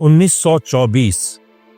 1924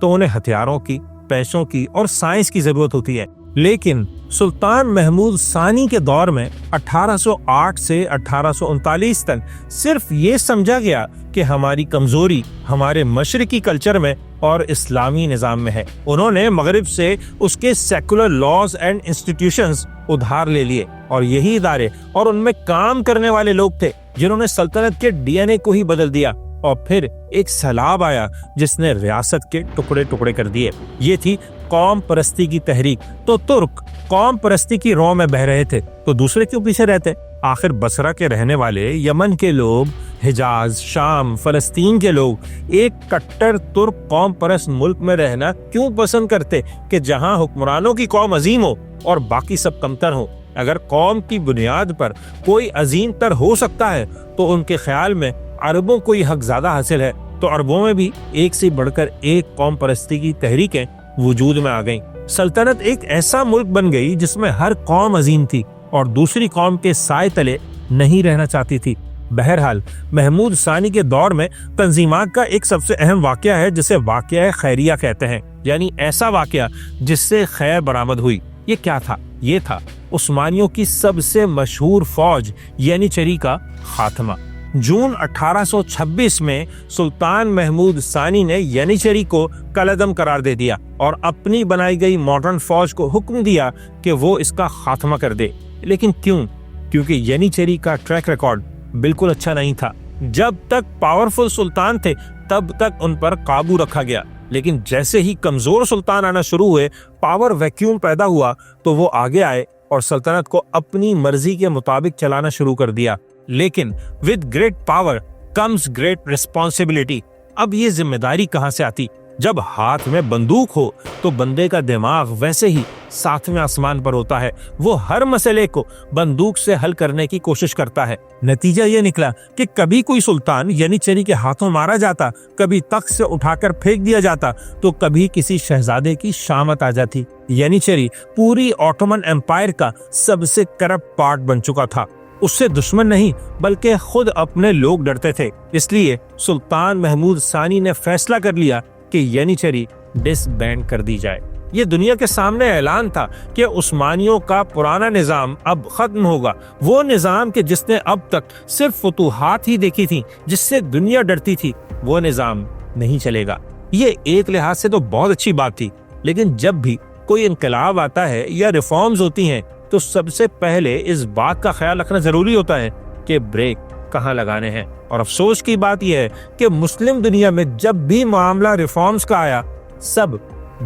تو انہیں ہتھیاروں کی، پیسوں کی اور سائنس کی ضرورت ہوتی ہے۔ لیکن سلطان محمود ثانی کے دور میں 1808 سے 1839 تک صرف یہ سمجھا گیا کہ ہماری کمزوری ہمارے مشرقی کلچر میں اور اسلامی نظام میں ہے۔ انہوں نے مغرب سے اس کے سیکولر لاز اینڈ انسٹیٹیوشنز ادھار لے لیے، اور یہی ادارے اور ان میں کام کرنے والے لوگ تھے جنہوں نے سلطنت کے ڈی این اے کو ہی بدل دیا۔ اور پھر ایک سیلاب آیا جس نے ریاست کے ٹکڑے ٹکڑے کر دیے۔ یہ تھی قوم پرستی کی تحریک۔ تو ترک قوم پرستی کی رو میں بہ رہے تھے تو دوسرے کیوں پیچھے رہتے؟ آخر بصرہ کے رہنے والے، یمن کے لوگ، حجاز، شام، فلسطین کے لوگ ایک کٹر ترک قوم پرست ملک میں رہنا کیوں پسند کرتے کہ جہاں حکمرانوں کی قوم عظیم ہو اور باقی سب کمتر ہو؟ اگر قوم کی بنیاد پر کوئی عظیم تر ہو سکتا ہے تو ان کے خیال میں عربوں کو یہ حق زیادہ حاصل ہے۔ تو عربوں میں بھی ایک سے بڑھ کر ایک قوم پرستی کی تحریکیں وجود میں آ گئیں۔ سلطنت ایک ایسا ملک بن گئی جس میں ہر قوم عظیم تھی اور دوسری قوم کے سائے تلے نہیں رہنا چاہتی تھی۔ بہرحال محمود ثانی کے دور میں تنظیمات کا ایک سب سے اہم واقعہ ہے جسے واقعہ خیریہ کہتے ہیں، یعنی ایسا واقعہ جس سے خیر برآمد ہوئی۔ یہ کیا تھا؟ یہ تھا عثمانیوں کی سب سے مشہور فوج ینیچری کا خاتمہ۔ جون 1826 میں سلطان محمود ثانی نے ینیچری کو کالعدم قرار دے دیا اور اپنی بنائی گئی ماڈرن فوج کو حکم دیا کہ وہ اس کا خاتمہ کر دے۔ لیکن کیوں؟ کیونکہ ینیچری کا ٹریک ریکارڈ بالکل اچھا نہیں تھا۔ جب تک پاورفل سلطان تھے تب تک ان پر قابو رکھا گیا، لیکن جیسے ہی کمزور سلطان آنا شروع ہوئے، پاور ویکیوم پیدا ہوا تو وہ آگے آئے اور سلطنت کو اپنی مرضی کے مطابق چلانا شروع کر دیا۔ لیکن with great power comes great responsibility۔ اب یہ ذمہ داری کہاں سے آتی؟ جب ہاتھ میں بندوق ہو تو بندے کا دماغ ویسے ہی ساتویں آسمان پر ہوتا ہے، وہ ہر مسئلے کو بندوق سے حل کرنے کی کوشش کرتا ہے۔ نتیجہ یہ نکلا کہ کبھی کوئی سلطان ینیچری کے ہاتھوں مارا جاتا، کبھی تخت سے اٹھا کر پھینک دیا جاتا، تو کبھی کسی شہزادے کی شامت آ جاتی۔ ینیچری پوری آٹومن امپائر کا سب سے کرپٹ پارٹ بن چکا تھا۔ اس سے دشمن نہیں بلکہ خود اپنے لوگ ڈرتے تھے۔ اس لیے سلطان محمود ثانی نے فیصلہ کر لیا کہ ینیچری ڈس بینڈ کر دی جائے۔ یہ دنیا کے سامنے اعلان تھا کہ عثمانیوں کا پرانا نظام اب ختم ہوگا، وہ نظام کہ جس نے اب تک صرف فتوحات ہی دیکھی تھی، جس سے دنیا ڈرتی تھی، وہ نظام نہیں چلے گا۔ یہ ایک لحاظ سے تو بہت اچھی بات تھی، لیکن جب بھی کوئی انقلاب آتا ہے یا ریفارمز ہوتی ہیں تو سب سے پہلے اس بات کا خیال رکھنا ضروری ہوتا ہے کہ بریک کہاں لگانے ہیں۔ اور افسوس کی بات یہ ہے کہ مسلم دنیا میں جب بھی معاملہ ریفارمز کا آیا، سب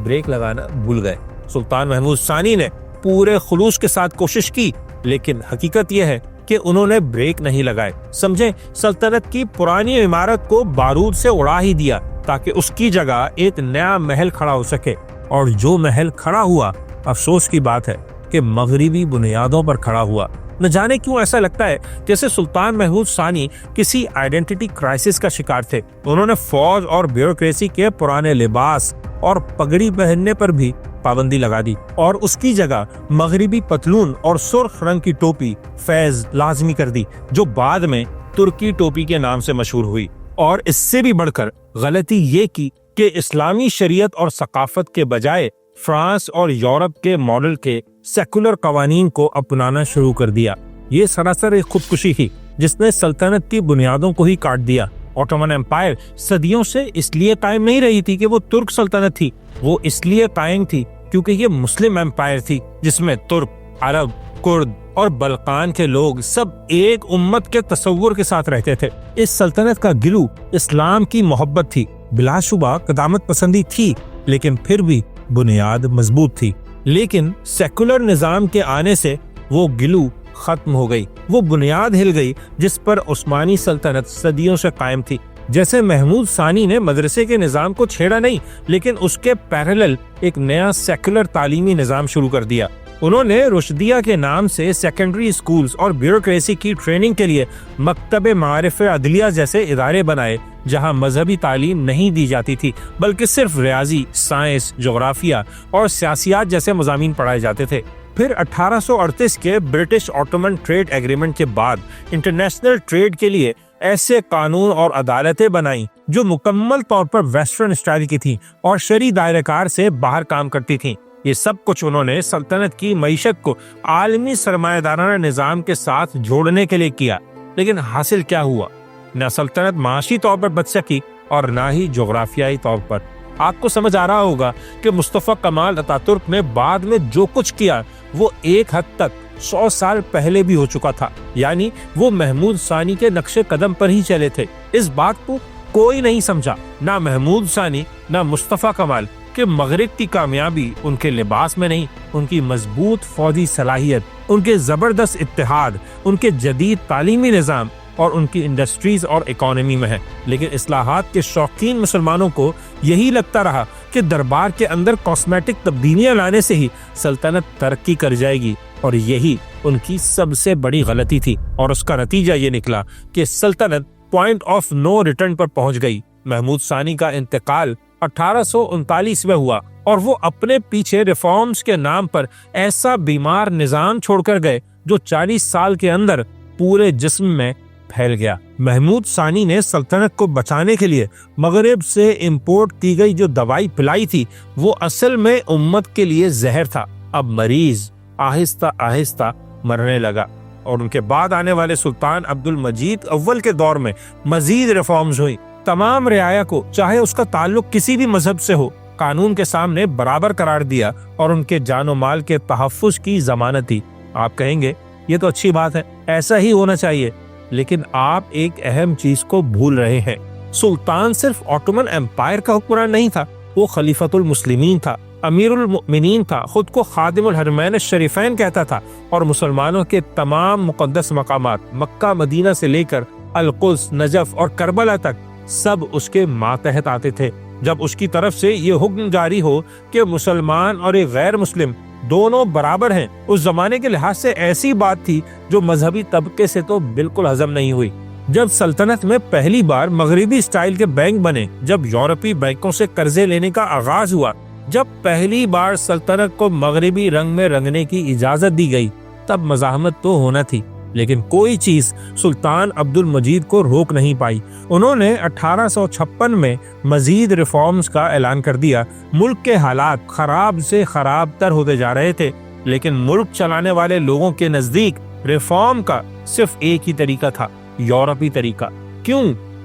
بریک لگانا بھول گئے۔ سلطان محمود ثانی نے پورے خلوص کے ساتھ کوشش کی، لیکن حقیقت یہ ہے کہ انہوں نے بریک نہیں لگائے۔ سمجھیں، سلطنت کی پرانی عمارت کو بارود سے اڑا ہی دیا تاکہ اس کی جگہ ایک نیا محل کھڑا ہو سکے، اور جو محل کھڑا ہوا، افسوس کی بات ہے کہ مغربی بنیادوں پر کھڑا ہوا۔ نہ جانے کیوں ایسا لگتا ہے جیسے سلطان محمود ثانی کسی آئیڈینٹی کرائسس کا شکار تھے۔ انہوں نے فوج اور بیوروکریسی کے پرانے لباس اور پگڑی پہننے پر بھی پابندی لگا دی، اور اس کی جگہ مغربی پتلون اور سرخ رنگ کی ٹوپی فیض لازمی کر دی، جو بعد میں ترکی ٹوپی کے نام سے مشہور ہوئی۔ اور اس سے بھی بڑھ کر غلطی یہ کی کہ اسلامی شریعت اور ثقافت کے بجائے فرانس اور یورپ کے ماڈل کے سیکولر قوانین کو اپنانا شروع کر دیا۔ یہ سراسر ایک خودکشی تھی جس نے سلطنت کی بنیادوں کو ہی کاٹ دیا۔ آٹومن امپائر صدیوں سے اس لیے قائم نہیں رہی تھی کہ وہ ترک سلطنت تھی، وہ اس لیے قائم تھی کیونکہ یہ مسلم امپائر تھی، جس میں ترک، عرب، کرد اور بلقان کے لوگ سب ایک امت کے تصور کے ساتھ رہتے تھے۔ اس سلطنت کا گلو اسلام کی محبت تھی، بلا شبہ قدامت پسندی تھی، لیکن پھر بھی بنیاد مضبوط تھی۔ لیکن سیکولر نظام کے آنے سے وہ گلو ختم ہو گئی، وہ بنیاد ہل گئی جس پر عثمانی سلطنت صدیوں سے قائم تھی۔ جیسے محمود ثانی نے مدرسے کے نظام کو چھیڑا نہیں، لیکن اس کے پیرالل ایک نیا سیکولر تعلیمی نظام شروع کر دیا۔ انہوں نے رشدیہ کے نام سے سیکنڈری اسکولز اور بیوروکریسی کی ٹریننگ کے لیے مکتب معارف عدلیہ جیسے ادارے بنائے، جہاں مذہبی تعلیم نہیں دی جاتی تھی بلکہ صرف ریاضی، سائنس، جغرافیہ اور سیاسیات جیسے مضامین پڑھائے جاتے تھے۔ پھر 1838 کے برٹش آٹومن ٹریڈ ایگریمنٹ کے بعد انٹرنیشنل ٹریڈ کے لیے ایسے قانون اور عدالتیں بنائیں جو مکمل طور پر ویسٹرن اسٹائل کی تھی اور شرعی دائرہ کار سے باہر کام کرتی تھیں۔ یہ سب کچھ انہوں نے سلطنت کی معیشت کو عالمی سرمایہ دارانہ نظام کے ساتھ جوڑنے کے لیے کیا، لیکن حاصل کیا ہوا؟ نہ سلطنت معاشی طور پر بچ سکی اور نہ ہی جغرافیائی طور پر۔ آپ کو سمجھ آ رہا ہوگا کہ مصطفیٰ کمال اتا ترک نے بعد میں جو کچھ کیا وہ ایک حد تک 100 سال پہلے بھی ہو چکا تھا، یعنی وہ محمود ثانی کے نقش قدم پر ہی چلے تھے۔ اس بات کو کوئی نہیں سمجھا، نہ محمود ثانی نہ مصطفیٰ کمال، کہ مغرب کی کامیابی ان کے لباس میں نہیں، ان کی مضبوط فوجی صلاحیت، ان کے زبردست اتحاد، ان کے جدید تعلیمی نظام اور ان کی انڈسٹریز اور اکانومی میں ہے۔ لیکن اصلاحات کے شوقین مسلمانوں کو یہی لگتا رہا کہ دربار کے اندر کاسمیٹک تبدیلیاں لانے سے ہی سلطنت ترقی کر جائے گی، اور یہی ان کی سب سے بڑی غلطی تھی، اور اس کا نتیجہ یہ نکلا کہ سلطنت پوائنٹ آف نو ریٹرن پر پہنچ گئی۔ محمود ثانی کا انتقال 1839 میں ہوا اور وہ اپنے پیچھے ریفارمز کے نام پر ایسا بیمار نظام چھوڑ کر گئے جو 40 سال کے اندر پورے جسم میں پھیل گیا۔ محمود ثانی نے سلطنت کو بچانے کے لیے مغرب سے امپورٹ کی گئی جو دوائی پلائی تھی وہ اصل میں امت کے لیے زہر تھا۔ اب مریض آہستہ آہستہ مرنے لگا، اور ان کے بعد آنے والے سلطان عبد المجید اول کے دور میں مزید ریفارمز ہوئی۔ تمام رعایا کو، چاہے اس کا تعلق کسی بھی مذہب سے ہو، قانون کے سامنے برابر قرار دیا اور ان کے جان و مال کے تحفظ کی ضمانت دی۔ آپ کہیں گے یہ تو اچھی بات ہے، ایسا ہی ہونا چاہیے، لیکن آپ ایک اہم چیز کو بھول رہے ہیں۔ سلطان صرف آٹومن امپائر کا حکمران نہیں تھا، وہ خلیفۃ المسلمین تھا، امیر المؤمنین تھا، خود کو خادم الحرمین الشریفین کہتا تھا، اور مسلمانوں کے تمام مقدس مقامات مکہ مدینہ سے لے کر القدس، نجف اور کربلا تک سب اس کے ماتحت آتے تھے۔ جب اس کی طرف سے یہ حکم جاری ہو کہ مسلمان اور ایک غیر مسلم دونوں برابر ہیں، اس زمانے کے لحاظ سے ایسی بات تھی جو مذہبی طبقے سے تو بالکل ہضم نہیں ہوئی۔ جب سلطنت میں پہلی بار مغربی سٹائل کے بینک بنے، جب یورپی بینکوں سے قرضے لینے کا آغاز ہوا، جب پہلی بار سلطنت کو مغربی رنگ میں رنگنے کی اجازت دی گئی، تب مزاحمت تو ہونا تھی، لیکن کوئی چیز سلطان عبد المجید کو روک نہیں پائی۔ انہوں نے 1856 میں مزید ریفارمز کا اعلان کر دیا۔ ملک کے حالات خراب سے خراب تر ہوتے جا رہے تھے، لیکن ملک چلانے والے لوگوں کے نزدیک ریفارم کا صرف ایک ہی طریقہ تھا، یورپی طریقہ۔ کیوں؟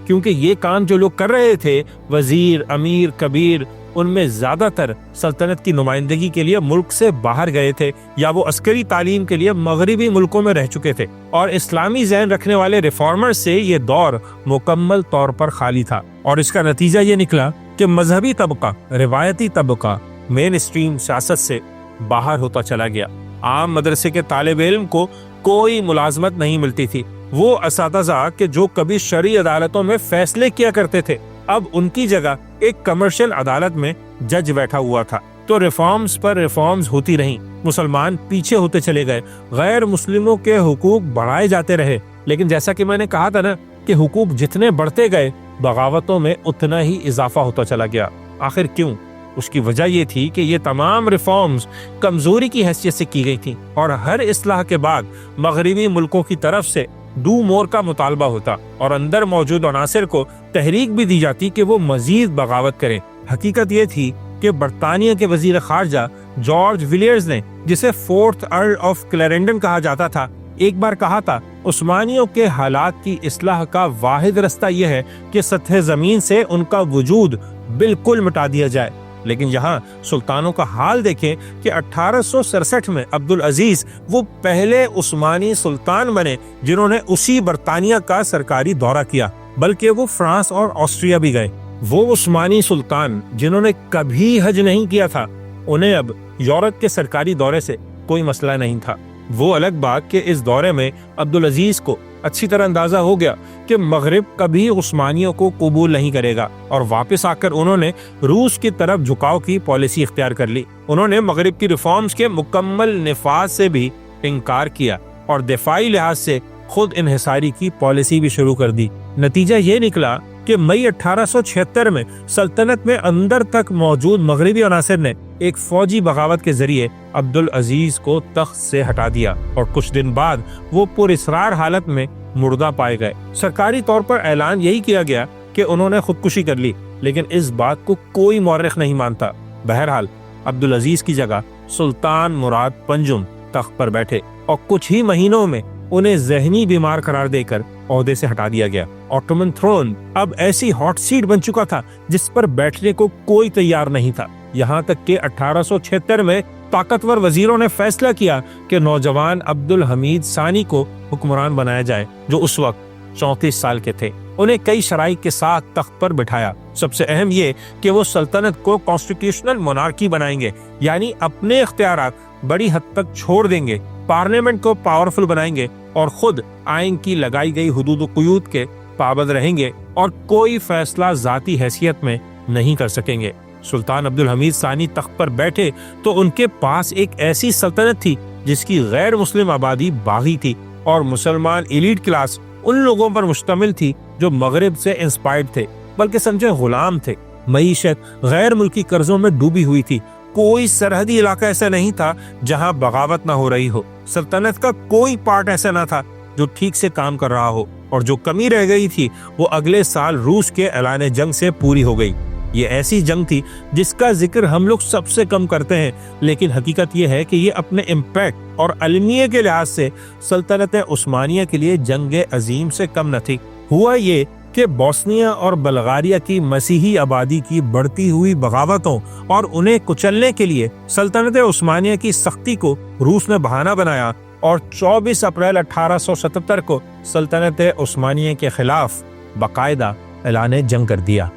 کیونکہ یہ کام جو لوگ کر رہے تھے، وزیر، امیر، کبیر، ان میں زیادہ تر سلطنت کی نمائندگی کے لیے ملک سے باہر گئے تھے، یا وہ عسکری تعلیم کے لیے مغربی ملکوں میں رہ چکے تھے، اور اسلامی ذہن رکھنے والے ریفارمر سے یہ دور مکمل طور پر خالی تھا۔ اور اس کا نتیجہ یہ نکلا کہ مذہبی طبقہ، روایتی طبقہ مین اسٹریم سیاست سے باہر ہوتا چلا گیا۔ عام مدرسے کے طالب علم کو کوئی ملازمت نہیں ملتی تھی۔ وہ اساتذہ کہ جو کبھی شرعی عدالتوں میں فیصلے کیا کرتے تھے، اب ان کی جگہ ایک کمرشل عدالت میں جج بیٹھا ہوا تھا۔ تو ریفارمز پر ریفارمز ہوتی رہیں، مسلمان پیچھے ہوتے چلے گئے، غیر مسلموں کے حقوق بڑھائے جاتے رہے، لیکن جیسا کہ میں نے کہا تھا نا کہ حقوق جتنے بڑھتے گئے، بغاوتوں میں اتنا ہی اضافہ ہوتا چلا گیا۔ آخر کیوں؟ اس کی وجہ یہ تھی کہ یہ تمام ریفارمز کمزوری کی حیثیت سے کی گئی تھیں، اور ہر اصلاح کے بعد مغربی ملکوں کی طرف سے ڈو مور کا مطالبہ ہوتا، اور اندر موجود عناصر کو تحریک بھی دی جاتی کہ وہ مزید بغاوت کریں۔ حقیقت یہ تھی کہ برطانیہ کے وزیر خارجہ جارج ویلیئرز نے، جسے فورتھ ارل آف کلیرنڈن کہا جاتا تھا، ایک بار کہا تھا، عثمانیوں کے حالات کی اصلاح کا واحد رستہ یہ ہے کہ سطح زمین سے ان کا وجود بالکل مٹا دیا جائے۔ لیکن یہاں سلطانوں کا حال دیکھیں کہ 1867 میں عبد العزیز وہ پہلے عثمانی سلطان بنے جنہوں نے اسی برطانیہ کا سرکاری دورہ کیا، بلکہ وہ فرانس اور آسٹریا بھی گئے۔ وہ عثمانی سلطان جنہوں نے کبھی حج نہیں کیا تھا، انہیں اب یورپ کے سرکاری دورے سے کوئی مسئلہ نہیں تھا۔ وہ الگ بات کہ اس دورے میں عبد العزیز کو اچھی طرح اندازہ ہو گیا کہ مغرب کبھی عثمانیوں کو قبول نہیں کرے گا، اور واپس آ کر انہوں نے روس کی طرف جھکاؤ کی پالیسی اختیار کر لی۔ انہوں نے مغرب کی ریفارمز کے مکمل نفاذ سے بھی انکار کیا، اور دفاعی لحاظ سے خود انحصاری کی پالیسی بھی شروع کر دی۔ نتیجہ یہ نکلا کہ مئی 1876 میں سلطنت میں اندر تک موجود مغربی عناصر نے ایک فوجی بغاوت کے ذریعے عبد العزیز کو تخت سے ہٹا دیا، اور کچھ دن بعد وہ پر اسرار حالت میں مردہ پائے گئے۔ سرکاری طور پر اعلان یہی کیا گیا کہ انہوں نے خودکشی کر لی، لیکن اس بات کو کوئی مورخ نہیں مانتا۔ بہرحال عبدالعزیز کی جگہ سلطان مراد پنجم تخت پر بیٹھے اور کچھ ہی مہینوں میں انہیں ذہنی بیمار قرار دے کر عہدے سے ہٹا دیا گیا۔ آٹومن تھرون اب ایسی ہاٹ سیٹ بن چکا تھا جس پر بیٹھنے کو کوئی تیار نہیں تھا، یہاں تک کہ 1876 میں طاقتور وزیروں نے فیصلہ کیا کہ نوجوان عبدالحمید ثانی کو حکمران بنایا جائے، جو اس وقت 34 سال کے تھے۔ انہیں کئی شرائط کے ساتھ تخت پر بٹھایا۔ سب سے اہم یہ کہ وہ سلطنت کو کانسٹیٹیوشنل مونارکی بنائیں گے، یعنی اپنے اختیارات بڑی حد تک چھوڑ دیں گے، پارلیمنٹ کو پاورفل بنائیں گے اور خود آئین کی لگائی گئی حدود و قیود کے پابند رہیں گے اور کوئی فیصلہ ذاتی حیثیت میں نہیں کر سکیں گے۔ سلطان عبدالحمید ثانی تخت پر بیٹھے تو ان کے پاس ایک ایسی سلطنت تھی جس کی غیر مسلم آبادی باغی تھی اور مسلمان ایلیٹ کلاس ان لوگوں پر مشتمل تھی جو مغرب سے انسپائرڈ تھے، بلکہ سمجھے غلام تھے۔ معیشت غیر ملکی قرضوں میں ڈوبی ہوئی تھی، کوئی سرحدی علاقہ ایسا نہیں تھا جہاں بغاوت نہ ہو رہی ہو، سلطنت کا کوئی پارٹ ایسا نہ تھا جو ٹھیک سے کام کر رہا ہو، اور جو کمی رہ گئی تھی وہ اگلے سال روس کے اعلان جنگ سے پوری ہو گئی۔ یہ ایسی جنگ تھی جس کا ذکر ہم لوگ سب سے کم کرتے ہیں، لیکن حقیقت یہ ہے کہ یہ اپنے امپیکٹ اور علمیے کے لحاظ سے سلطنت عثمانیہ کے لیے جنگ عظیم سے کم نہ تھی۔ ہوا یہ کہ بوسنیا اور بلغاریہ کی مسیحی آبادی کی بڑھتی ہوئی بغاوتوں اور انہیں کچلنے کے لیے سلطنت عثمانیہ کی سختی کو روس نے بہانہ بنایا اور 24 اپریل 1877 کو سلطنت عثمانیہ کے خلاف باقاعدہ اعلان جنگ کر دیا۔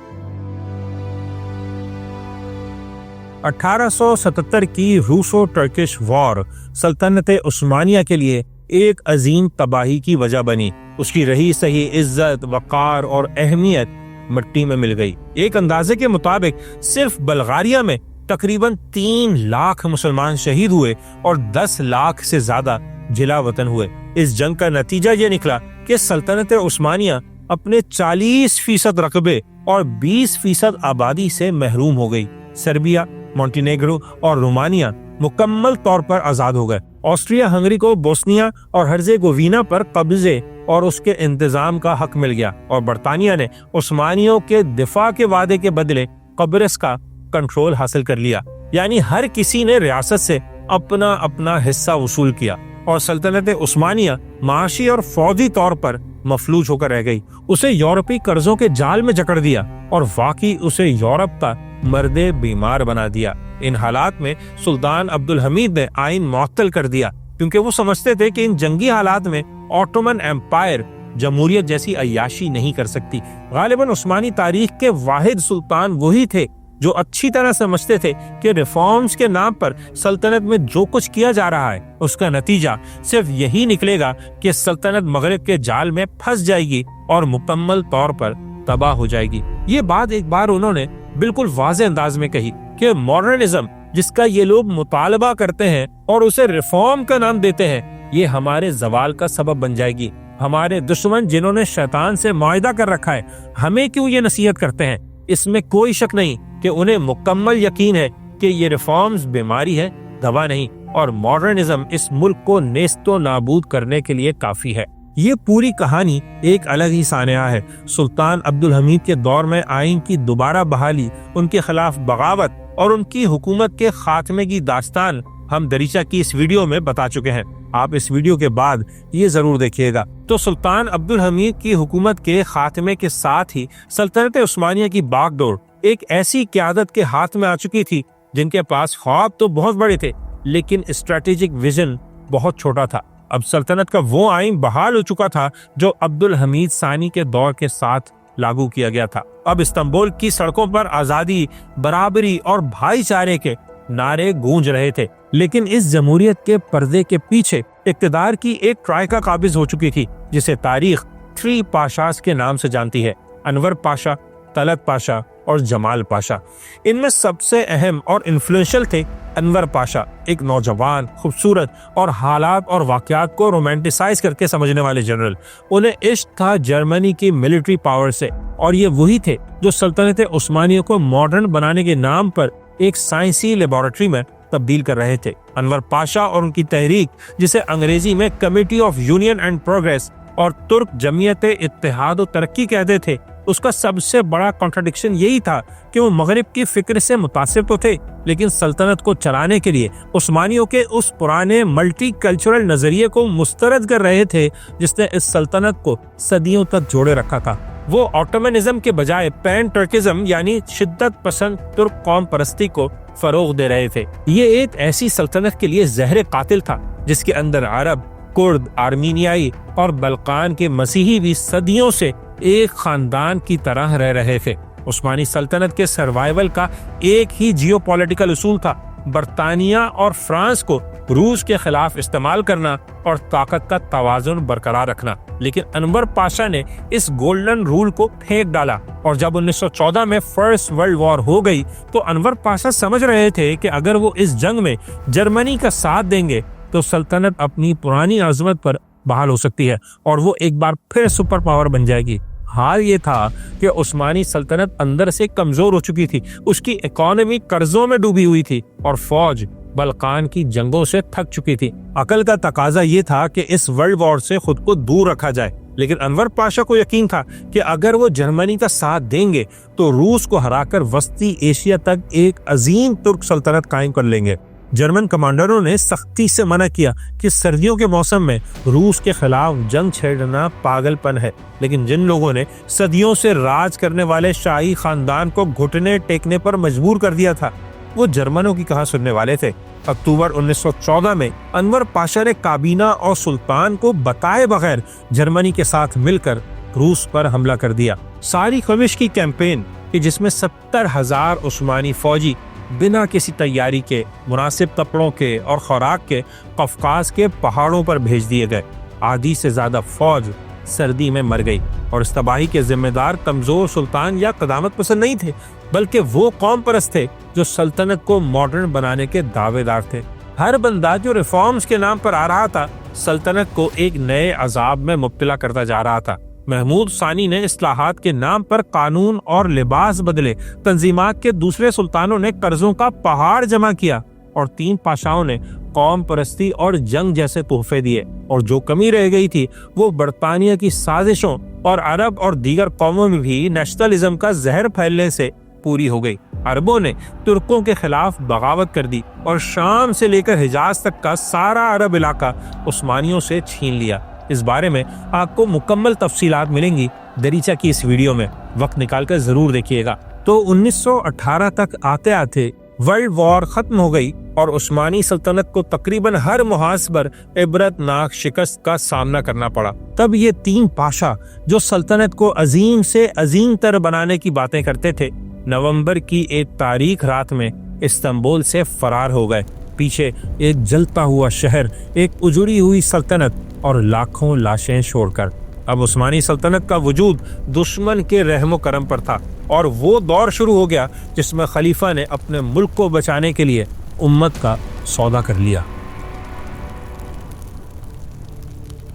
1877 کی روسو ٹرکش وار سلطنت عثمانیہ کے لیے ایک عظیم تباہی کی وجہ بنی۔ اس کی رہی سہی عزت، وقار اور اہمیت مٹی میں مل گئی۔ ایک اندازے کے مطابق صرف بلغاریہ میں تقریباً 3 لاکھ مسلمان شہید ہوئے اور 10 لاکھ سے زیادہ جلا وطن ہوئے۔ اس جنگ کا نتیجہ یہ نکلا کہ سلطنت عثمانیہ اپنے 40% رقبے اور 20% آبادی سے محروم ہو گئی۔ سربیا، مونٹینیگرو اور رومانیہ مکمل طور پر آزاد ہو گئے۔ آسٹریا ہنگری کو بوسنیا اور ہرزیگووینا پر قبضے اور اس کے انتظام کا حق مل گیا، اور برطانیہ نے عثمانیوں کے دفاع کے وعدے کے بدلے قبرص کا کنٹرول حاصل کر لیا۔ یعنی ہر کسی نے ریاست سے اپنا اپنا حصہ وصول کیا، اور سلطنت عثمانیہ معاشی اور فوجی طور پر مفلوج ہو کر رہ گئی۔ اسے یورپی قرضوں کے جال میں جکڑ دیا اور واقعی اسے یورپ کا مرد بیمار بنا دیا۔ ان حالات میں سلطان عبدالحمید نے آئین معطل کر دیا، کیونکہ وہ سمجھتے تھے کہ ان جنگی حالات میں آٹومن ایمپائر جمہوریت جیسی عیاشی نہیں کر سکتی۔ غالباً عثمانی تاریخ کے واحد سلطان وہی تھے جو اچھی طرح سمجھتے تھے کہ ریفارمز کے نام پر سلطنت میں جو کچھ کیا جا رہا ہے اس کا نتیجہ صرف یہی نکلے گا کہ سلطنت مغرب کے جال میں پھنس جائے گی اور مکمل طور پر تباہ ہو جائے گی۔ یہ بات ایک بار انہوں نے بالکل واضح انداز میں کہی کہ ماڈرنزم جس کا یہ لوگ مطالبہ کرتے ہیں اور اسے ریفارم کا نام دیتے ہیں، یہ ہمارے زوال کا سبب بن جائے گی۔ ہمارے دشمن جنہوں نے شیطان سے معاہدہ کر رکھا ہے ہمیں کیوں یہ نصیحت کرتے ہیں؟ اس میں کوئی شک نہیں کہ انہیں مکمل یقین ہے کہ یہ ریفارمز بیماری ہے، دوا نہیں، اور ماڈرنزم اس ملک کو نیست و نابود کرنے کے لیے کافی ہے۔ یہ پوری کہانی ایک الگ ہی سانحہ ہے۔ سلطان عبدالحمید کے دور میں آئین کی دوبارہ بحالی، ان کے خلاف بغاوت اور ان کی حکومت کے خاتمے کی داستان ہم دریچہ کی اس ویڈیو میں بتا چکے ہیں۔ آپ اس ویڈیو کے بعد یہ ضرور دیکھیے گا۔ تو سلطان عبدالحمید کی حکومت کے خاتمے کے ساتھ ہی سلطنت عثمانیہ کی باغ ڈور ایک ایسی قیادت کے ہاتھ میں آ چکی تھی جن کے پاس خواب تو بہت بڑے تھے لیکن اسٹریٹجک ویژن بہت چھوٹا تھا۔ اب سلطنت کا وہ آئین بحال ہو چکا تھا جو عبدالحمید ثانی کے دور کے ساتھ لاگو کیا گیا تھا۔ اب استنبول کی سڑکوں پر آزادی، برابری اور بھائی چارے کے نعرے گونج رہے تھے، لیکن اس جمہوریت کے پردے کے پیچھے اقتدار کی ایک ٹرائیکا قابض ہو چکی تھی جسے تاریخ 3 پاشاز کے نام سے جانتی ہے: انور پاشا، طلعت پاشا اور جمال پاشا۔ ان میں سب سے اہم اور انفلوئنشل تھے انور پاشا، ایک نوجوان، خوبصورت اور حالات اور واقعات کو رومانٹیسائز کر کے سمجھنے والے جنرل۔ انہیں عشق تھا جرمنی کی ملٹری پاور سے، اور یہ وہی تھے جو سلطنت عثمانیہ کو ماڈرن بنانے کے نام پر ایک سائنسی لیبارٹری میں تبدیل کر رہے تھے۔ انور پاشا اور ان کی تحریک، جسے انگریزی میں committee of union and progress اور ترک جمعیت اتحاد و ترقی کہتے تھے، اس کا سب سے بڑا کنٹراڈکشن یہی تھا کہ وہ مغرب کی فکر سے متاثر تو تھے، لیکن سلطنت کو چلانے کے لیے عثمانیوں کے اس پرانے ملٹی کلچرل نظریے کو مسترد کر رہے تھے جس نے اس سلطنت کو صدیوں تک جوڑے رکھا تھا۔ وہ آٹومنزم کے بجائے پین ٹرکزم یعنی شدت پسند ترک قوم پرستی کو فروغ دے رہے تھے۔ یہ ایک ایسی سلطنت کے لیے زہر قاتل تھا جس کے اندر عرب، کرد، آرمینیائی اور بلقان کے مسیحی بھی صدیوں سے ایک خاندان کی طرح رہ رہے تھے۔ عثمانی سلطنت کے سروائیول کا ایک ہی جیو پولیٹیکل اصول تھا، برطانیہ اور فرانس کو روس کے خلاف استعمال کرنا اور طاقت کا توازن برقرار رکھنا۔ لیکن انور پاشا نے اس گولڈن رول کو پھینک ڈالا، اور جب 1914 میں فرسٹ ورلڈ وار ہو گئی تو انور پاشا سمجھ رہے تھے کہ اگر وہ اس جنگ میں جرمنی کا ساتھ دیں گے تو سلطنت اپنی پرانی عظمت پر بحال ہو سکتی ہے اور وہ ایک بار پھر سپر پاور بن جائے گی۔ حال یہ تھا کہ عثمانی سلطنت اندر سے کمزور ہو چکی تھی، اس کی اکانومی قرضوں میں ڈوبی ہوئی تھی اور فوج بلقان کی جنگوں سے تھک چکی تھی۔ عقل کا تقاضا یہ تھا کہ اس ورلڈ وار سے خود کو دور رکھا جائے، لیکن انور پاشا کو یقین تھا کہ اگر وہ جرمنی کا ساتھ دیں گے تو روس کو ہرا کر وسطی ایشیا تک ایک عظیم ترک سلطنت قائم کر لیں گے۔ جرمن کمانڈروں نے سختی سے منع کیا کہ سردیوں کے موسم میں روس کے خلاف جنگ چھیڑنا پاگل پن ہے، لیکن جن لوگوں نے صدیوں سے راج کرنے والے شاہی خاندان کو گھٹنے ٹیکنے پر مجبور کر دیا تھا وہ جرمنوں کی کہا سننے والے تھے۔ اکتوبر 1914 میں انور پاشا نے کابینہ اور سلطان کو بتائے بغیر جرمنی کے ساتھ مل کر روس پر حملہ کر دیا۔ ساری خمش کی کیمپین کہ جس میں 70,000 عثمانی فوجی بنا کسی تیاری کے، مناسب کپڑوں کے اور خوراک کے قفقاز کے پہاڑوں پر بھیج دیے گئے۔ آدھی سے زیادہ فوج سردی میں مر گئی، اور اس تباہی کے ذمہ دار کمزور سلطان یا قدامت پسند نہیں تھے، بلکہ وہ قوم پرست تھے جو سلطنت کو ماڈرن بنانے کے دعوے دار تھے۔ ہر بندہ جو ریفارمز کے نام پر آ رہا تھا سلطنت کو ایک نئے عذاب میں مبتلا کرتا جا رہا تھا۔ محمود ثانی نے اصلاحات کے نام پر قانون اور لباس بدلے، تنظیمات کے دوسرے سلطانوں نے قرضوں کا پہاڑ جمع کیا، اور 3 پاشاؤں نے قوم پرستی اور جنگ جیسے تحفے دیے، اور جو کمی رہ گئی تھی وہ برطانیہ کی سازشوں اور عرب اور دیگر قوموں میں بھی نیشنلزم کا زہر پھیلنے سے پوری ہو گئی۔ عربوں نے ترکوں کے خلاف بغاوت کر دی اور شام سے لے کر حجاز تک کا سارا عرب علاقہ عثمانیوں سے چھین لیا۔ اس بارے میں آپ کو مکمل تفصیلات ملیں گی دریچہ کی اس ویڈیو میں، وقت نکال کر ضرور دیکھیے گا۔ تو 1918 تک آتے آتے ورلڈ وار ختم ہو گئی اور عثمانی سلطنت کو تقریباً ہر محاذ پر عبرت ناک شکست کا سامنا کرنا پڑا۔ تب یہ 3 پاشا جو سلطنت کو عظیم سے عظیم تر بنانے کی باتیں کرتے تھے، نومبر کی ایک تاریخ رات میں استنبول سے فرار ہو گئے۔ پیچھے ایک جلتا ہوا شہر، ایک اجڑی ہوئی سلطنت اور لاکھوں لاشیں چھوڑ کر۔ اب عثمانی سلطنت کا وجود دشمن کے رحم و کرم پر تھا، اور وہ دور شروع ہو گیا جس میں خلیفہ نے اپنے ملک کو بچانے کے لیے امت کا سودا کر لیا۔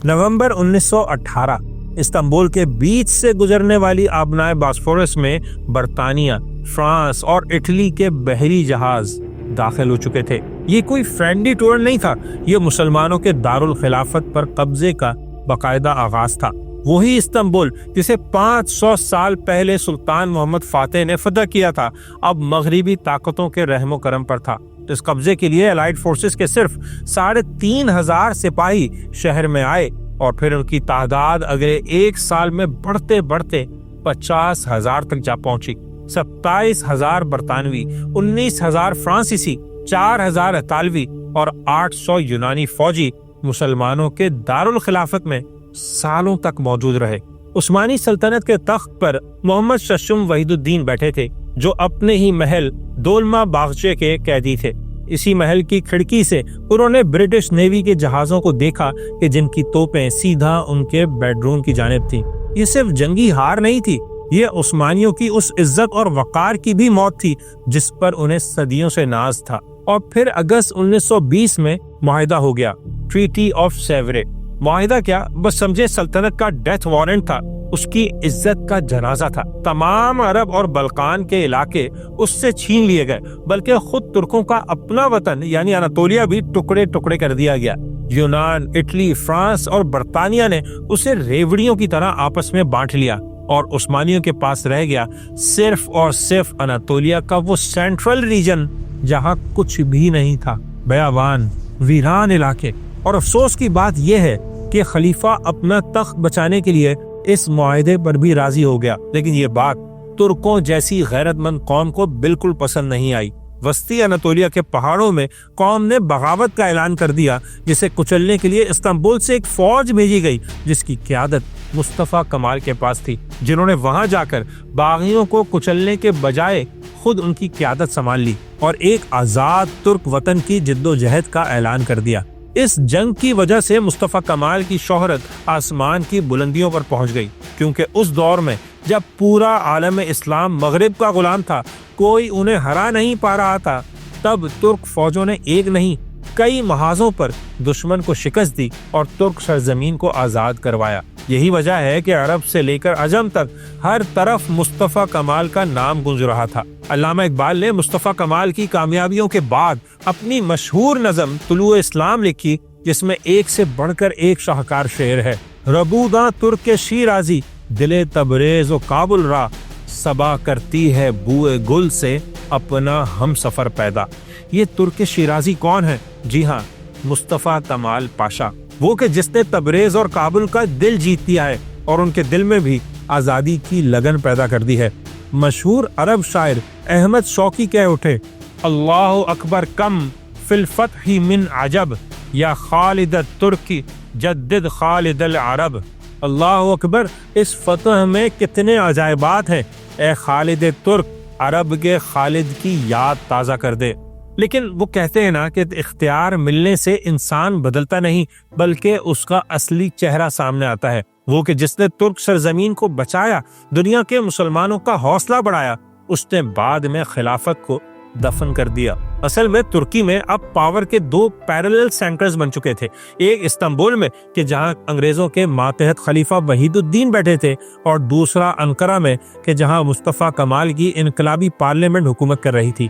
نومبر 1918 استنبول کے بیچ سے گزرنے والی آبنائے باسفورس میں برطانیہ، فرانس اور اٹلی کے بحری جہاز داخل ہو چکے تھے۔ یہ کوئی فرینڈلی ٹور نہیں تھا، یہ مسلمانوں کے دارالخلافت پر قبضے کا باقاعدہ آغاز تھا۔ وہی استنبول جسے 500 سال پہلے سلطان محمد فاتح نے فتح کیا تھا، اب مغربی طاقتوں کے رحم و کرم پر تھا۔ اس قبضے کے لیے الائیڈ فورسز کے صرف 3,500 سپاہی شہر میں آئے، اور پھر ان کی تعداد اگلے 1 سال میں بڑھتے بڑھتے 50,000 تک جا پہنچی۔ 27,000 برطانوی، 19,000 فرانسیسی، 4,000 اطالوی اور 800 یونانی فوجی مسلمانوں کے دارالخلافت میں سالوں تک موجود رہے۔ عثمانی سلطنت کے تخت پر محمد ششم وحید الدین بیٹھے تھے، جو اپنے ہی محل دولما باغچے کے قیدی تھے۔ اسی محل کی کھڑکی سے انہوں نے برٹش نیوی کے جہازوں کو دیکھا کہ جن کی توپیں سیدھا ان کے بیڈ روم کی جانب تھیں۔ یہ صرف جنگی ہار نہیں تھی، یہ عثمانیوں کی اس عزت اور وقار کی بھی موت تھی جس پر انہیں صدیوں سے ناز تھا۔ اور پھر اگست 1920 میں معاہدہ ہو گیا، ٹریٹی آف سیورے۔ معاہدہ کیا، بس سمجھے سلطنت کا ڈیتھ وارنٹ تھا، اس کی عزت کا جنازہ تھا۔ تمام عرب اور بلقان کے علاقے اس سے چھین لیے گئے، بلکہ خود ترکوں کا اپنا وطن یعنی اناطولیہ بھی ٹکڑے ٹکڑے کر دیا گیا۔ یونان، اٹلی، فرانس اور برطانیہ نے اسے ریوڑیوں کی طرح آپس میں بانٹ لیا۔ اور عثمانیوں کے پاس رہ گیا صرف اور صرف اناطولیہ کا وہ سینٹرل ریجن جہاں کچھ بھی نہیں تھا، بیابان، ویران علاقے۔ اور افسوس کی بات یہ ہے کہ خلیفہ اپنا تخت بچانے کے لیے اس معاہدے پر بھی راضی ہو گیا، لیکن یہ بات ترکوں جیسی غیرت مند قوم کو بالکل پسند نہیں آئی۔ وسطی اناطولیہ کے پہاڑوں میں قوم نے بغاوت کا اعلان کر دیا، جسے کچلنے کے لیے استنبول سے ایک فوج بھیجی گئی جس کی قیادت مصطفیٰ کمال کے پاس تھی، جنہوں نے وہاں جا کر باغیوں کو کچلنے کے بجائے خود ان کی قیادت سنبھال لی اور ایک آزاد ترک وطن کی جدوجہد کا اعلان کر دیا۔ اس جنگ کی وجہ سے مصطفیٰ کمال کی شہرت آسمان کی بلندیوں پر پہنچ گئی، کیونکہ اس دور میں جب پورا عالم اسلام مغرب کا غلام تھا، کوئی انہیں ہرا نہیں پا رہا تھا، تب ترک فوجوں نے ایک نہیں کئی محاذوں پر دشمن کو شکست دی اور ترک سرزمین کو آزاد کروایا۔ یہی وجہ ہے کہ عرب سے لے کر عجم تک ہر طرف مصطفیٰ کمال کا نام گونج رہا تھا۔ علامہ اقبال نے مصطفیٰ کمال کی کامیابیوں کے بعد اپنی مشہور نظم طلوع اسلام لکھی، جس میں ایک سے بڑھ کر ایک شاہکار شعر ہے۔ ربوداں ترک شیرازی دل تبریز و کابل را، صبا کرتی ہے بوئے گل سے اپنا ہم سفر پیدا۔ یہ ترک شیرازی کون ہے؟ جی ہاں، مصطفیٰ کمال پاشا، وہ کہ جس نے تبریز اور کابل کا دل جیت لیا ہے اور ان کے دل میں بھی آزادی کی لگن پیدا کر دی ہے۔ مشہور عرب شاعر احمد شوقی کہہ اٹھے، اللہ اکبر کم فی الفتح من عجب، یا خالد الترکی جدد خالد العرب۔ اللہ اکبر، اس فتح میں کتنے عجائبات ہیں، اے خالد ترک، عرب کے خالد کی یاد تازہ کر دے۔ لیکن وہ کہتے ہیں نا کہ اختیار ملنے سے انسان بدلتا نہیں، بلکہ اس کا اصلی چہرہ سامنے آتا ہے۔ وہ کہ جس نے ترک سرزمین کو بچایا، دنیا کے مسلمانوں کا حوصلہ بڑھایا، اس نے بعد میں خلافت کو دفن کر دیا۔ اصل میں ترکی میں اب پاور کے دو پیرلل سینٹرز بن چکے تھے، ایک استنبول میں کہ جہاں انگریزوں کے ماتحت خلیفہ وحید الدین بیٹھے تھے، اور دوسرا انقرہ میں کہ جہاں مصطفیٰ کمال کی انقلابی پارلیمنٹ حکومت کر رہی تھی۔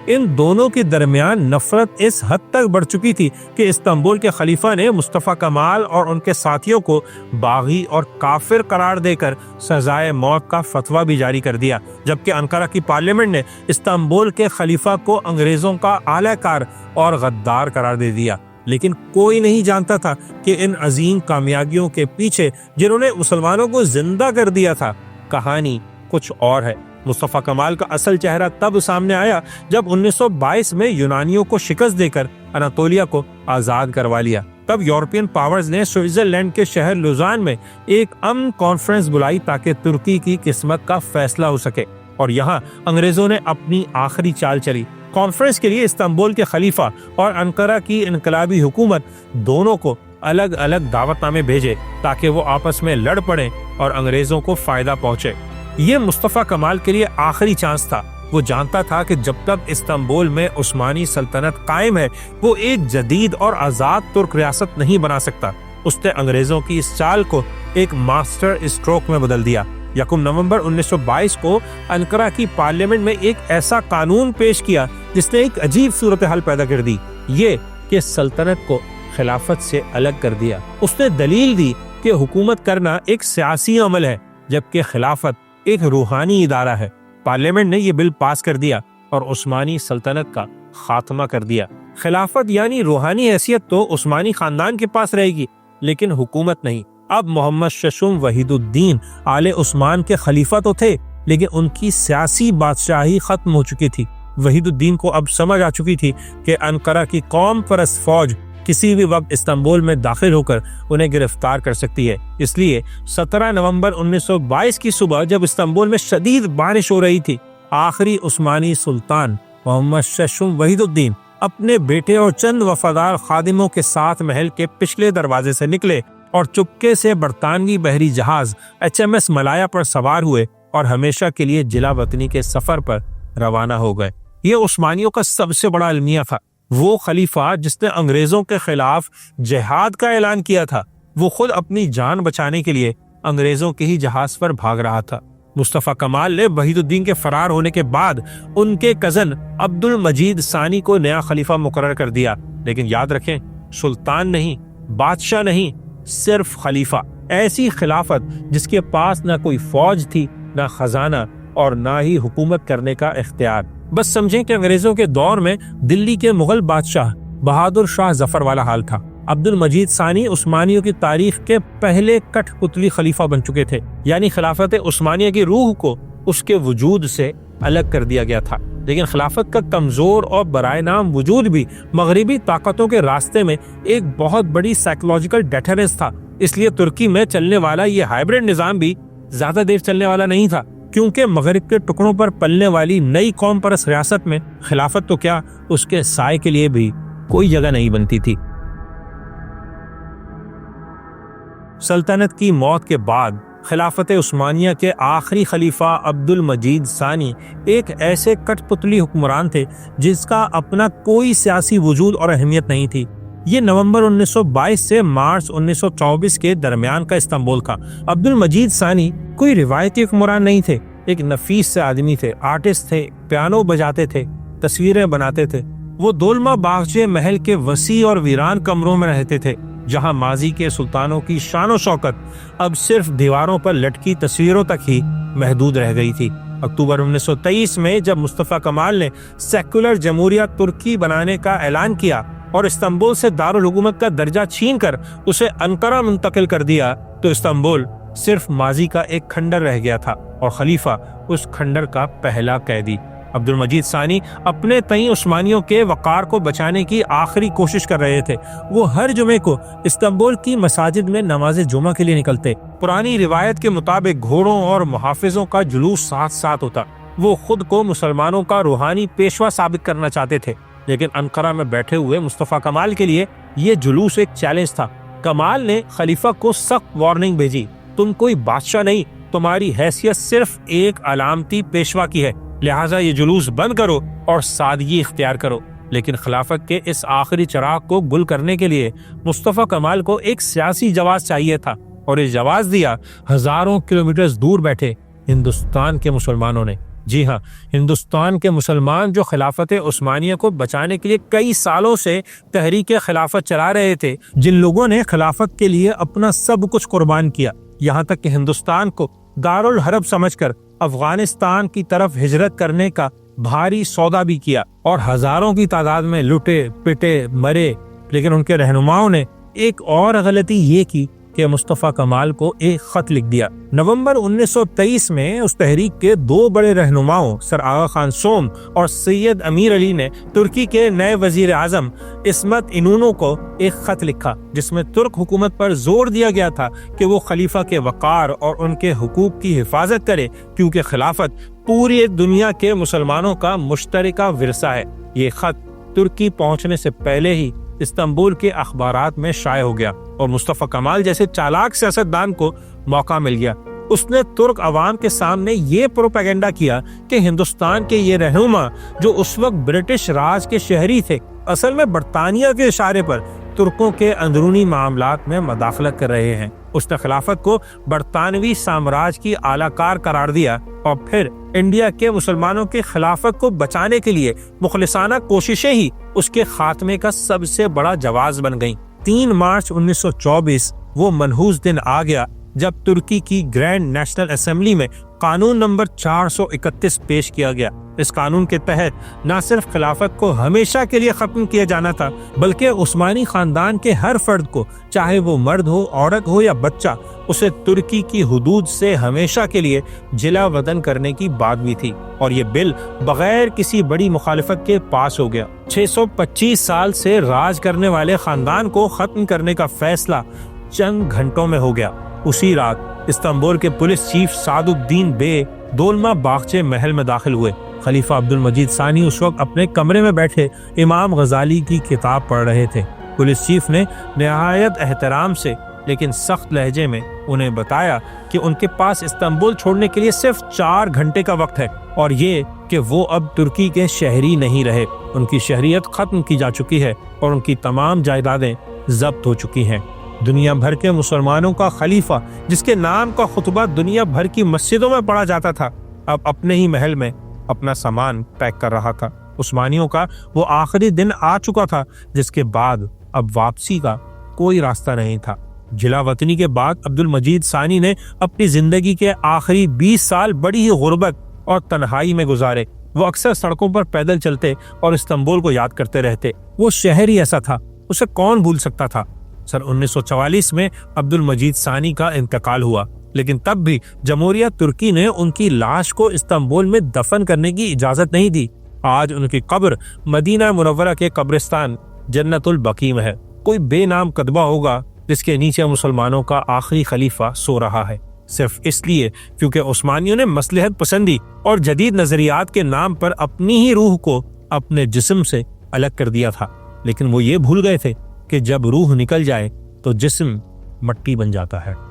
ان دونوں کے درمیان نفرت اس حد تک بڑھ چکی تھی کہ استنبول کے خلیفہ نے مصطفیٰ کمال اور ان کے ساتھیوں کو باغی اور کافر قرار دے کر سزائے موت کا فتویٰ بھی جاری کر دیا، جبکہ انقرہ کی پارلیمنٹ نے استنبول کے خلیفہ کو انگریزوں کا اعلی کار اور غدار قرار دے دیا۔ لیکن کوئی نہیں جانتا تھا کہ ان عظیم کامیابیوں کے پیچھے جنہوں نے مسلمانوں کو زندہ کر دیا تھا، کہانی کچھ اور ہے۔ مصطفیٰ کمال کا اصل چہرہ تب سامنے آیا جب 1922 میں یونانیوں کو شکست دے کر اناطولیہ کو آزاد کروا لیا۔ تب یورپین پاورز نے سوئٹزرلینڈ کے شہر لوزان میں ایک امن کانفرنس بلائی تاکہ ترکی کی قسمت کا فیصلہ ہو سکے، اور یہاں انگریزوں نے اپنی آخری چال چلی۔ کانفرنس کے لیے استنبول کے خلیفہ اور انقرہ کی انقلابی حکومت دونوں کو الگ الگ دعوت نامے بھیجے تاکہ وہ آپس میں لڑ پڑیں اور انگریزوں کو فائدہ پہنچے۔ یہ مصطفیٰ کمال کے لیے آخری چانس تھا۔ وہ جانتا تھا کہ جب تک استنبول میں عثمانی سلطنت قائم ہے، وہ ایک جدید اور آزاد ترک ریاست نہیں بنا سکتا۔ اس نے انگریزوں کی اس چال کو ایک ماسٹر اسٹروک میں بدل دیا۔ 1 نومبر 1922 کو انقرہ کی پارلیمنٹ میں ایک ایسا قانون پیش کیا جس نے ایک عجیب صورتحال پیدا کر دی، یہ کہ سلطنت کو خلافت سے الگ کر دیا۔ اس نے دلیل دی کہ حکومت کرنا ایک سیاسی عمل ہے، جبکہ خلافت ایک روحانی ادارہ ہے۔ پارلیمنٹ نے یہ بل پاس کر دیا اور عثمانی سلطنت کا خاتمہ کر دیا۔ خلافت یعنی روحانی حیثیت تو عثمانی خاندان کے پاس رہے گی، لیکن حکومت نہیں۔ اب محمد ششم وحید الدین آل عثمان کے خلیفہ تو تھے، لیکن ان کی سیاسی بادشاہی ختم ہو چکی تھی۔ وحید الدین کو اب سمجھ آ چکی تھی کہ انقرہ کی قوم پرست فوج کسی بھی وقت استنبول میں داخل ہو کر انہیں گرفتار کر سکتی ہے۔ اس لیے 17 نومبر 1922 کی صبح جب استنبول میں شدید بارش ہو رہی تھی، آخری عثمانی سلطان محمد ششم وحید الدین اپنے بیٹے اور چند وفادار خادموں کے ساتھ محل کے پچھلے دروازے سے نکلے اور چپکے سے برطانوی بحری جہاز HMS ملایا پر سوار ہوئے اور ہمیشہ کے لیے جلا وطنی کے سفر پر روانہ ہو گئے۔ یہ عثمانیوں کا سب سے بڑا المیہ تھا۔ وہ خلیفہ جس نے انگریزوں کے خلاف جہاد کا اعلان کیا تھا، وہ خود اپنی جان بچانے کے لیے انگریزوں کے ہی جہاز پر بھاگ رہا تھا۔ مصطفیٰ کمال نے وحید الدین کے فرار ہونے کے بعد ان کے کزن عبد المجید ثانی کو نیا خلیفہ مقرر کر دیا، لیکن یاد رکھیں، سلطان نہیں، بادشاہ نہیں، صرف خلیفہ۔ ایسی خلافت جس کے پاس نہ کوئی فوج تھی، نہ خزانہ اور نہ ہی حکومت کرنے کا اختیار۔ بس سمجھیں کہ انگریزوں کے دور میں دلی کے مغل بادشاہ بہادر شاہ ظفر والا حال تھا۔ عبد المجید ثانی عثمانیوں کی تاریخ کے پہلے کٹھ پتلی خلیفہ بن چکے تھے، یعنی خلافت عثمانیہ کی روح کو اس کے وجود سے الگ کر دیا گیا تھا۔ لیکن خلافت کا کمزور اور برائے نام وجود بھی مغربی طاقتوں کے راستے میں ایک بہت بڑی سائیکولوجیکل ڈیٹرنس تھا۔ اس لیے ترکی میں چلنے والا یہ ہائبرڈ نظام بھی زیادہ دیر چلنے والا نہیں تھا، کیونکہ مغرب کے ٹکڑوں پر پلنے والی نئی قوم پرست ریاست میں خلافت تو کیا، اس کے سائے کے لیے بھی کوئی جگہ نہیں بنتی تھی۔ سلطنت کی موت کے بعد خلافت عثمانیہ کے آخری خلیفہ عبد المجید ثانی ایک ایسے کٹ پتلی حکمران تھے جس کا اپنا کوئی سیاسی وجود اور اہمیت نہیں تھی۔ یہ نومبر 1922 سے مارچ 1924 کے درمیان کا استنبول تھا۔ عبد المجید ثانی کوئی روایتی حکمران نہیں تھے، ایک نفیس سے آدمی تھے، آرٹسٹ تھے، پیانو بجاتے تھے، تصویریں بناتے تھے۔ وہ دولمہ باغچے محل کے وسیع اور ویران کمروں میں رہتے تھے، جہاں ماضی کے سلطانوں کی شان و شوکت اب صرف دیواروں پر لٹکی تصویروں تک ہی محدود رہ گئی تھی۔ اکتوبر 1923 میں جب مصطفیٰ کمال نے سیکولر جمہوریہ ترکی بنانے کا اعلان کیا اور استنبول سے دارالحکومت کا درجہ چھین کر اسے انقرہ منتقل کر دیا، تو استنبول صرف ماضی کا ایک کھنڈر رہ گیا تھا اور خلیفہ اس کھنڈر کا پہلا قیدی۔ عبد المجید ثانی اپنے تئیں عثمانیوں کے وقار کو بچانے کی آخری کوشش کر رہے تھے۔ وہ ہر جمعے کو استنبول کی مساجد میں نماز جمعہ کے لیے نکلتے۔ پرانی روایت کے مطابق گھوڑوں اور محافظوں کا جلوس ساتھ ساتھ ہوتا۔ وہ خود کو مسلمانوں کا روحانی پیشوا ثابت کرنا چاہتے تھے، لیکن انقرہ میں بیٹھے ہوئے مصطفیٰ کمال کے لیے یہ جلوس ایک چیلنج تھا۔ کمال نے خلیفہ کو سخت وارننگ بھیجی، تم کوئی بادشاہ نہیں، تمہاری حیثیت صرف ایک علامتی پیشوا کی ہے، لہٰذا یہ جلوس بند کرو اور سادگی اختیار کرو۔ لیکن خلافت کے اس آخری چراغ کو گل کرنے کے لیے مصطفیٰ کمال کو ایک سیاسی جواز چاہیے تھا، اور یہ جواز دیا ہزاروں کلومیٹر دور بیٹھے ہندوستان کے مسلمانوں نے۔ جی ہاں، ہندوستان کے مسلمان جو خلافت عثمانیہ کو بچانے کے لیے کئی سالوں سے تحریک خلافت چلا رہے تھے، جن لوگوں نے خلافت کے لیے اپنا سب کچھ قربان کیا، یہاں تک کہ ہندوستان کو دارالحرب سمجھ کر افغانستان کی طرف ہجرت کرنے کا بھاری سودا بھی کیا، اور ہزاروں کی تعداد میں لٹے پٹے مرے۔ لیکن ان کے رہنماؤں نے ایک اور غلطی یہ کی کہ مصطفیٰ کمال کو ایک خط لکھ دیا۔ نومبر 1923 میں اس تحریک کے دو بڑے رہنماؤں سر آغا خان سوم اور سید امیر علی نے ترکی کے نئے وزیر اعظم عصمت انونو کو ایک خط لکھا، جس میں ترک حکومت پر زور دیا گیا تھا کہ وہ خلیفہ کے وقار اور ان کے حقوق کی حفاظت کرے، کیونکہ خلافت پوری دنیا کے مسلمانوں کا مشترکہ ورثہ ہے۔ یہ خط ترکی پہنچنے سے پہلے ہی استنبول کے اخبارات میں شائع ہو گیا، اور مصطفیٰ کمال جیسے چالاک سیاستدان کو موقع مل گیا۔ اس نے ترک عوام کے سامنے یہ پروپیگنڈا کیا کہ ہندوستان کے یہ رہنما جو اس وقت برٹش راج کے شہری تھے، اصل میں برطانیہ کے اشارے پر ترکوں کے اندرونی معاملات میں مداخلت کر رہے ہیں۔ اس نے خلافت کو برطانوی سامراج کی اعلی کار قرار دیا، اور پھر انڈیا کے مسلمانوں کے خلافت کو بچانے کے لیے مخلصانہ کوششیں ہی اس کے خاتمے کا سب سے بڑا جواز بن گئیں۔ 3 مارچ 1924 وہ منحوس دن آ گیا جب ترکی کی گرینڈ نیشنل اسمبلی میں قانون نمبر 431 پیش کیا گیا۔ اس قانون کے تحت نہ صرف خلافت کو ہمیشہ کے لیے ختم کیا جانا تھا، بلکہ عثمانی خاندان کے ہر فرد کو، چاہے وہ مرد ہو، عورت ہو یا بچہ، اسے ترکی کی حدود سے ہمیشہ کے لیے جلا وطن کرنے کی بات بھی تھی، اور یہ بل بغیر کسی بڑی مخالفت کے پاس ہو گیا۔ 625 سال سے راج کرنے والے خاندان کو ختم کرنے کا فیصلہ چند گھنٹوں میں ہو گیا۔ اسی رات استنبول کے پولیس چیف سعد الدین بے دولمہ باغچے محل میں داخل ہوئے۔ خلیفہ عبد المجید ثانی اس وقت اپنے کمرے میں بیٹھے امام غزالی کی کتاب پڑھ رہے تھے۔ پولیس چیف نے نہایت احترام سے لیکن سخت لہجے میں انہیں بتایا کہ ان کے پاس استنبول چھوڑنے کے لیے صرف 4 گھنٹے کا وقت ہے، اور یہ کہ وہ اب ترکی کے شہری نہیں رہے، ان کی شہریت ختم کی جا چکی ہے اور ان کی تمام جائیدادیں ضبط ہو چکی ہیں۔ دنیا بھر کے مسلمانوں کا خلیفہ، جس کے نام کا خطبہ دنیا بھر کی مسجدوں میں پڑھا جاتا تھا، اب اپنے ہی محل میں اپنا سامان پیک کر رہا تھا۔ عثمانیوں کا وہ آخری دن آ چکا تھا جس کے بعد اب واپسی کا کوئی راستہ نہیں تھا۔ جلا وطنی کے بعد عبد المجید ثانی نے اپنی زندگی کے آخری 20 سال بڑی ہی غربت اور تنہائی میں گزارے۔ وہ اکثر سڑکوں پر پیدل چلتے اور استنبول کو یاد کرتے رہتے۔ وہ شہر ہی ایسا تھا، اسے کون بھول سکتا تھا۔ سن 1944 میں عبد المجید ثانی کا انتقال ہوا، لیکن تب بھی جمہوریہ ترکی نے ان کی لاش کو استنبول میں دفن کرنے کی اجازت نہیں دی۔ آج ان کی قبر مدینہ منورہ کے قبرستان جنت البقیع میں ہے۔ کوئی بے نام کتبہ ہوگا جس کے نیچے مسلمانوں کا آخری خلیفہ سو رہا ہے، صرف اس لیے کیونکہ عثمانیوں نے مصلحت پسندی اور جدید نظریات کے نام پر اپنی ہی روح کو اپنے جسم سے الگ کر دیا تھا۔ لیکن وہ یہ بھول گئے تھے کہ جب روح نکل جائے تو جسم مٹی بن جاتا ہے۔